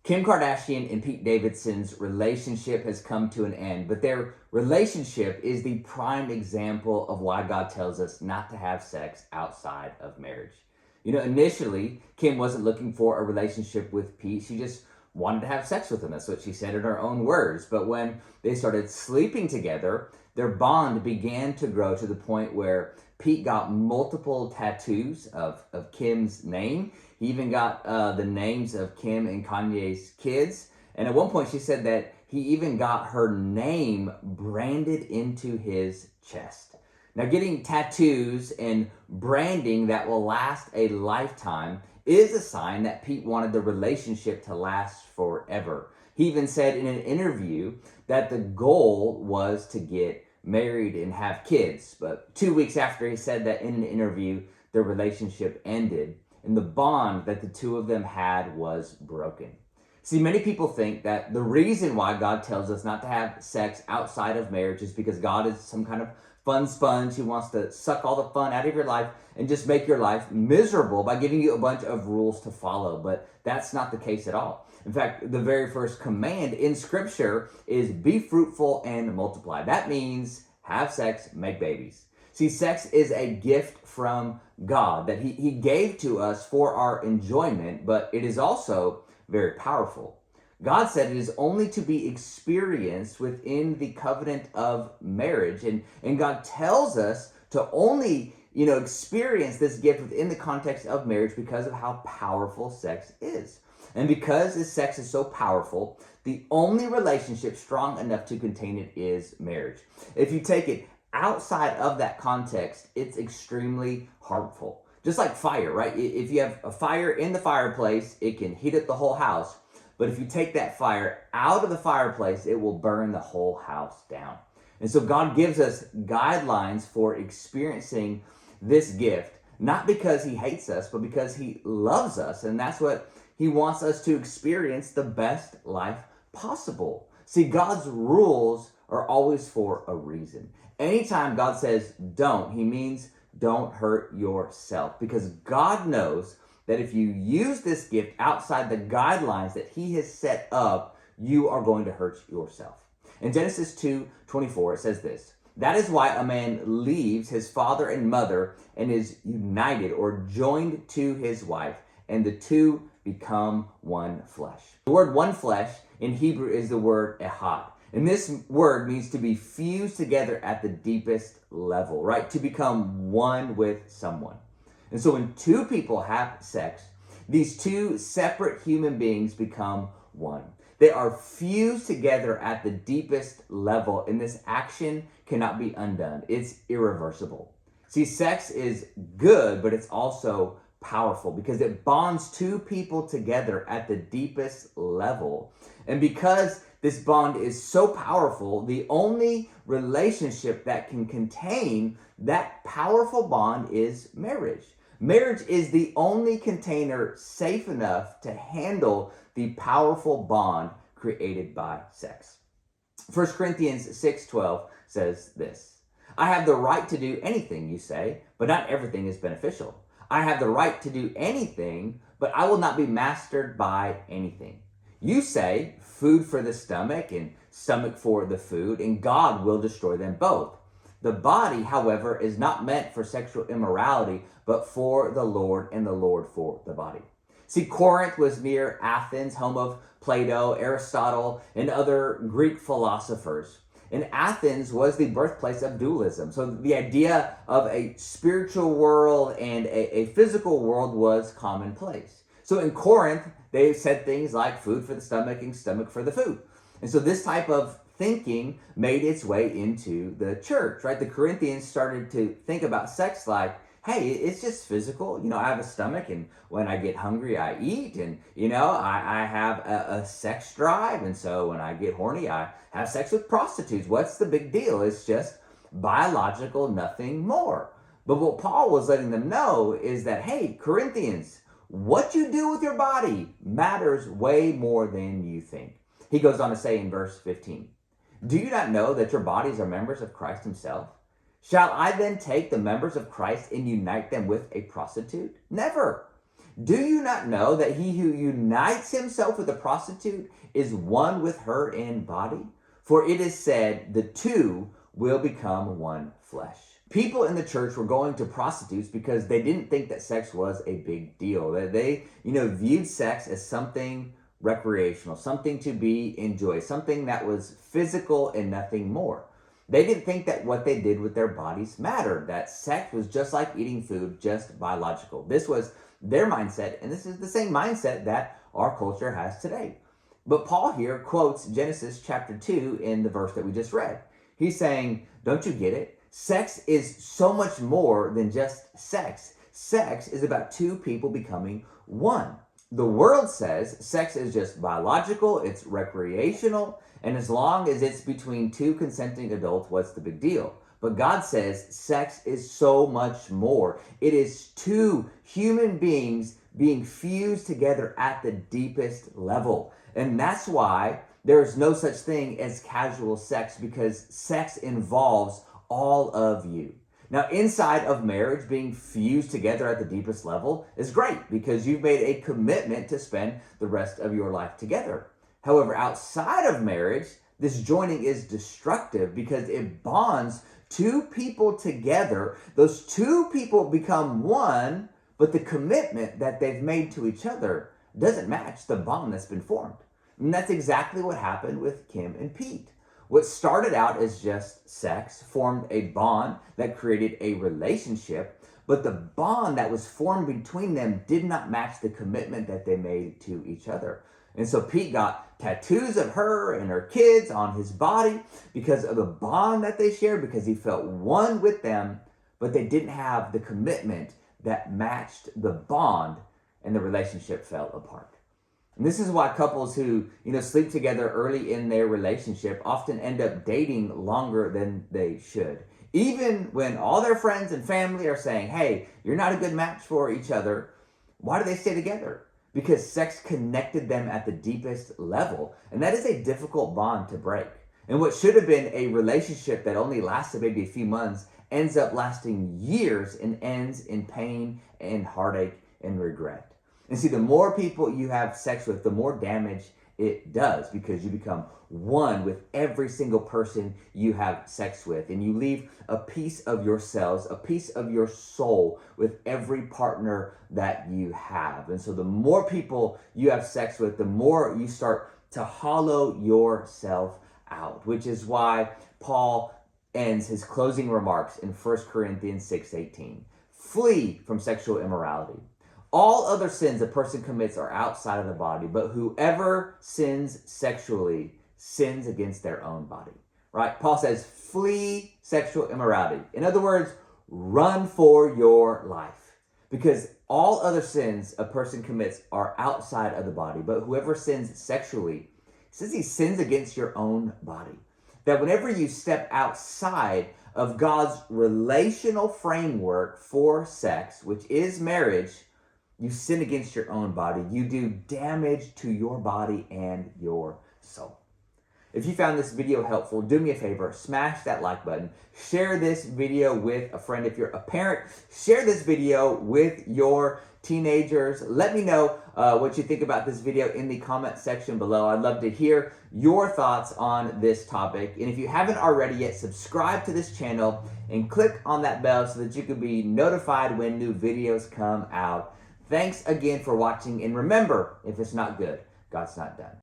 Kim Kardashian and Pete Davidson's relationship has come to an end, but their relationship is the prime example of why God tells us not to have sex outside of marriage. Initially, Kim wasn't looking for a relationship with Pete. She just wanted to have sex with him. That's what she said in her own words. But when they started sleeping together, their bond began to grow to the point where Pete got multiple tattoos of Kim's name. He even got the names of Kim and Kanye's kids. And at one point she said that he even got her name branded into his chest. Now, getting tattoos and branding that will last a lifetime is a sign that Pete wanted the relationship to last forever. He even said in an interview that the goal was to get married and have kids. But 2 weeks after he said that in an interview, their relationship ended and the bond that the two of them had was broken. See, many people think that the reason why God tells us not to have sex outside of marriage is because God is some kind of fun sponge who wants to suck all the fun out of your life and just make your life miserable by giving you a bunch of rules to follow. But that's not the case at all. In fact, the very first command in Scripture is be fruitful and multiply. That means have sex, make babies. See, sex is a gift from God that He gave to us for our enjoyment, but it is also very powerful. God said it is only to be experienced within the covenant of marriage. And God tells us to only, experience this gift within the context of marriage because of how powerful sex is. And because this sex is so powerful, the only relationship strong enough to contain it is marriage. If you take it outside of that context, it's extremely harmful. Just like fire, right? If you have a fire in the fireplace, it can heat up the whole house. But if you take that fire out of the fireplace, it will burn the whole house down. And so God gives us guidelines for experiencing this gift, not because He hates us, but because He loves us. And that's what He wants us to experience the best life possible. See, God's rules are always for a reason. Anytime God says don't, He means don't hurt yourself, because God knows that if you use this gift outside the guidelines that He has set up, you are going to hurt yourself. In Genesis 2:24, it says this: that is why a man leaves his father and mother and is united or joined to his wife, and the two become one flesh. The word one flesh in Hebrew is the word ehad. And this word means to be fused together at the deepest level, right? To become one with someone. And so when two people have sex, these two separate human beings become one. They are fused together at the deepest level, and this action cannot be undone. It's irreversible. See, sex is good, but it's also powerful because it bonds two people together at the deepest level. And because this bond is so powerful, the only relationship that can contain that powerful bond is marriage. Marriage is the only container safe enough to handle the powerful bond created by sex. 1 Corinthians 6:12 says this: I have the right to do anything, you say, but not everything is beneficial. I have the right to do anything, but I will not be mastered by anything. You say food for the stomach and stomach for the food, and God will destroy them both. The body, however, is not meant for sexual immorality, but for the Lord, and the Lord for the body. See, Corinth was near Athens, home of Plato, Aristotle, and other Greek philosophers. And Athens was the birthplace of dualism. So the idea of a spiritual world and a physical world was commonplace. So in Corinth, they said things like food for the stomach and stomach for the food. And so this type of thinking made its way into the church, right? The Corinthians started to think about sex like, hey, it's just physical. I have a stomach, and when I get hungry, I eat. And, I have a sex drive. And so when I get horny, I have sex with prostitutes. What's the big deal? It's just biological, nothing more. But what Paul was letting them know is that, hey, Corinthians, what you do with your body matters way more than you think. He goes on to say in verse 15, do you not know that your bodies are members of Christ Himself? Shall I then take the members of Christ and unite them with a prostitute? Never. Do you not know that he who unites himself with a prostitute is one with her in body? For it is said, the two will become one flesh. People in the church were going to prostitutes because they didn't think that sex was a big deal. That they, viewed sex as something recreational, something to be enjoyed, something that was physical and nothing more. They didn't think that what they did with their bodies mattered, that sex was just like eating food, just biological. This was their mindset, and this is the same mindset that our culture has today. But Paul here quotes Genesis chapter 2 in the verse that we just read. He's saying, don't you get it? Sex is so much more than just sex. Sex is about two people becoming one. The world says sex is just biological, it's recreational, and as long as it's between two consenting adults, what's the big deal? But God says sex is so much more. It is two human beings being fused together at the deepest level. And that's why there's no such thing as casual sex, because sex involves all of you. Now, inside of marriage, being fused together at the deepest level is great because you've made a commitment to spend the rest of your life together. However, outside of marriage, this joining is destructive because it bonds two people together. Those two people become one, but the commitment that they've made to each other doesn't match the bond that's been formed. And that's exactly what happened with Kim and Pete. What started out as just sex formed a bond that created a relationship, but the bond that was formed between them did not match the commitment that they made to each other. And so Pete got tattoos of her and her kids on his body because of the bond that they shared, because he felt one with them, but they didn't have the commitment that matched the bond, and the relationship fell apart. And this is why couples who, sleep together early in their relationship often end up dating longer than they should. Even when all their friends and family are saying, hey, you're not a good match for each other, why do they stay together? Because sex connected them at the deepest level. And that is a difficult bond to break. And what should have been a relationship that only lasted maybe a few months ends up lasting years and ends in pain and heartache and regret. And see, the more people you have sex with, the more damage it does, because you become one with every single person you have sex with. And you leave a piece of yourselves, a piece of your soul with every partner that you have. And so the more people you have sex with, the more you start to hollow yourself out, which is why Paul ends his closing remarks in 1 Corinthians 6:18. Flee from sexual immorality. All other sins a person commits are outside of the body, but whoever sins sexually sins against their own body, right? Paul says, flee sexual immorality. In other words, run for your life, because all other sins a person commits are outside of the body, but whoever sins sexually, says he sins against your own body. That whenever you step outside of God's relational framework for sex, which is marriage, you sin against your own body. You do damage to your body and your soul. If you found this video helpful, do me a favor, smash that like button. Share this video with a friend. If you're a parent, share this video with your teenagers. Let me know what you think about this video in the comment section below. I'd love to hear your thoughts on this topic. And if you haven't already yet, subscribe to this channel and click on that bell so that you can be notified when new videos come out. Thanks again for watching, and remember, if it's not good, God's not done.